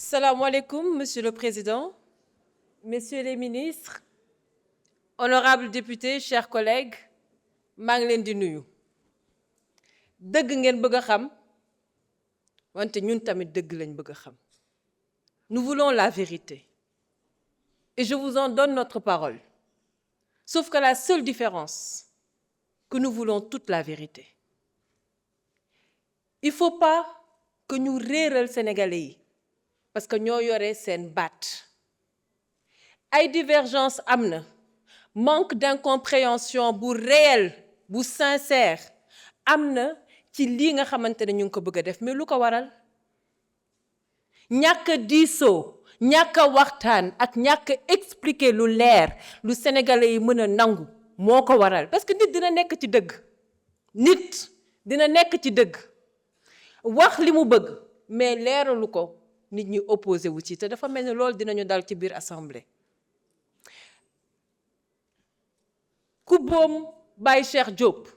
Salam alaikum, Monsieur le Président, Messieurs les ministres, honorables députés, chers collègues, maa ngi leen di nuyu. Dëgg ngeen bëgg a xam, wante ñun tamit dëgg lañ bëgg a xam. Nous voulons la vérité. Et je vous en donne notre parole. Sauf que la seule différence, que nous voulons toute la vérité. Il ne faut pas que ñu réeral Sénégalais yi. Parce que ñoo yore seen baat ay divergence am na manque d'incompréhension bu réel bu sincère am na ci lii nga xamante ne ñu ngi ko bëgg a def mais lu ko waral ñàkk a diisoo ñàkk a waxtaan ak ñàkk a expliquer lu leer lu sénégalais yi mën a nangu moo ko waral parce que nit dina nekk ci dëgg nit dina nekk ci dëgg wax li mu bëgg mais leeralu ko nit ñi opposé wu ci te dafa mel ni loolu dinañu dal ci biir assemblée ku boom Baye Cheikh Diop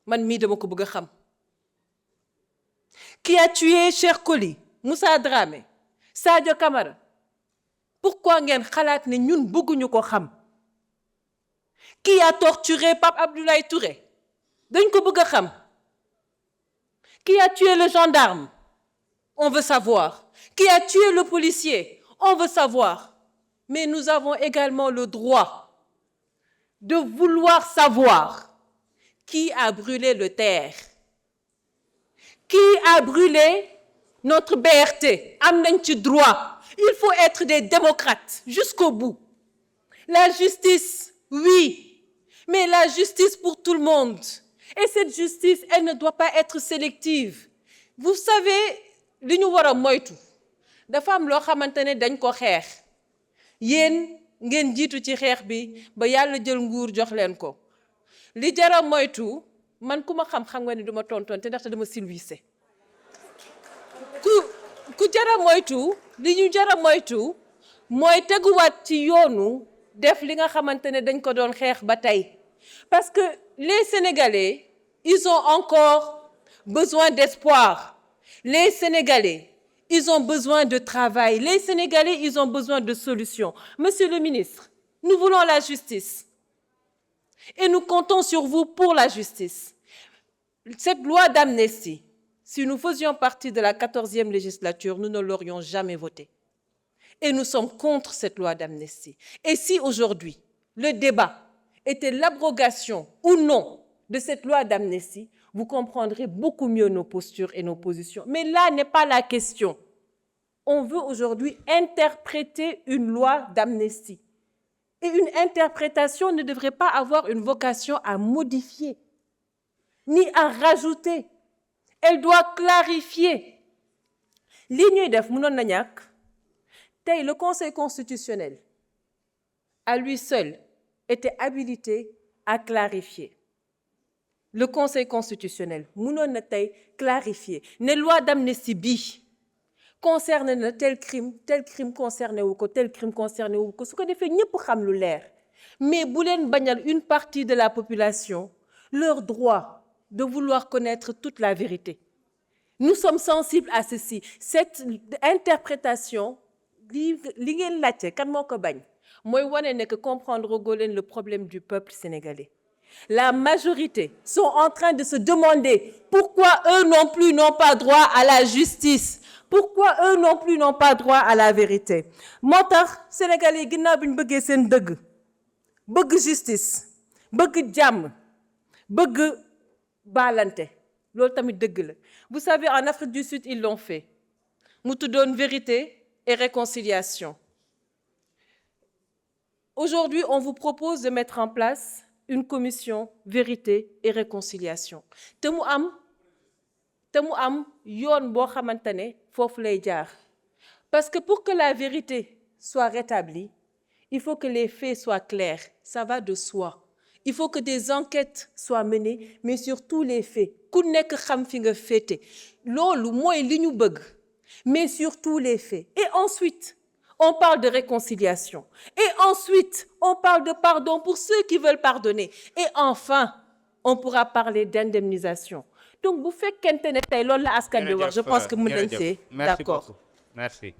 man mii dama ko bëgg a xam qui a tué Cheikh Coly Moussa Dramé Sadio Camara pourquoi ngeen xalaat ne ñun bëgguñu ko xam qui a torturé Pape Abdoulaye Touré dañ ko bëgg a xam qui a tué le gendarme on veut savoir. Qui a tué le policier? On veut savoir. Mais nous avons également le droit de vouloir savoir qui a brûlé le terre. Qui a brûlé notre BRT? Am nañ ci droit. Il faut être des démocrates jusqu'au bout. La justice, oui, mais la justice pour tout le monde. Et cette justice, elle ne doit pas être sélective. Vous savez, li ñu war a moytu dafa am loo xamante ne dañ ko xeex yéen ngeen jiitu ci xeex bi ba yàlla jël nguur jox leen ko li jara moytu man ku ma xam-xam nga ne duma tontonte ndaxte dama silvissé ku jara moytu li ñu jara moytu mooy teguwaat ci yoonu def li nga xamante ne dañ ko doon xeex ba tey parce que les Sénégalais ils ont encore besoin d'espoir. Les Sénégalais, ils ont besoin de travail. Les Sénégalais, ils ont besoin de solutions. Monsieur le ministre, nous voulons la justice. Et nous comptons sur vous pour la justice. Cette loi d'amnistie, si nous faisions partie de la 14e législature, nous ne l'aurions jamais votée. Et nous sommes contre cette loi d'amnistie. Et si aujourd'hui, le débat était l'abrogation ou non de cette loi d'amnistie, vous comprendrez beaucoup mieux nos postures et nos positions. Mais là n'est pas la question. On veut aujourd'hui interpréter une loi d'amnistie. Et une interprétation ne devrait pas avoir une vocation à modifier, ni à rajouter. Elle doit clarifier. Li ñuy def mënoon na ñàkk tey le Conseil constitutionnel, à lui seul, était habilité à clarifier. Le Conseil constitutionnel mënoon na tey clarifier ne loi d'amnistie bi concerne na tel crime concerné wu ko tel crime concerné wu ko su ko defee ñëpp xam lu leer mais bu leen bañal une partie de la population leur droit de vouloir connaître toute la vérité. Nous sommes sensibles à ceci. Cette interprétation li ngeen laajte kan moo ko bañ mooy wane ne que comprendre goo leen le problème du peuple sénégalais. La majorité sont en train de se demander pourquoi eux non plus n'ont pas droit à la justice, pourquoi eux non plus n'ont pas droit à la vérité. Moo tax Sénégalais yi ginnaaw bi ñu bëggee seen dëgg bëgg justice bëgg jàmm bëgg baalante loolu tamit dëgg la. Vous savez, en Afrique du Sud ils l'ont fait mu tuddoon vérité et réconciliation. Aujourd'hui on vous propose de mettre en place une commission vérité et réconciliation te mu am yoon boo xamante ne foofu lay jaar parce que pour que la vérité soit rétablie il faut que les faits soient clairs, ça va de soi. Il faut que des enquêtes soient menées mais sur tous les faits ku nekk xam fi nga féete loolu mooy li ñu bëgg mais sur tous les faits. Et ensuite on parle de réconciliation. Et ensuite, on parle de pardon pour ceux qui veulent pardonner. Et enfin, on pourra parler d'indemnisation. Donc, bu fekkente ne tey loolu la askan bi wax, je pense que mën nañ see d'accord. Merci.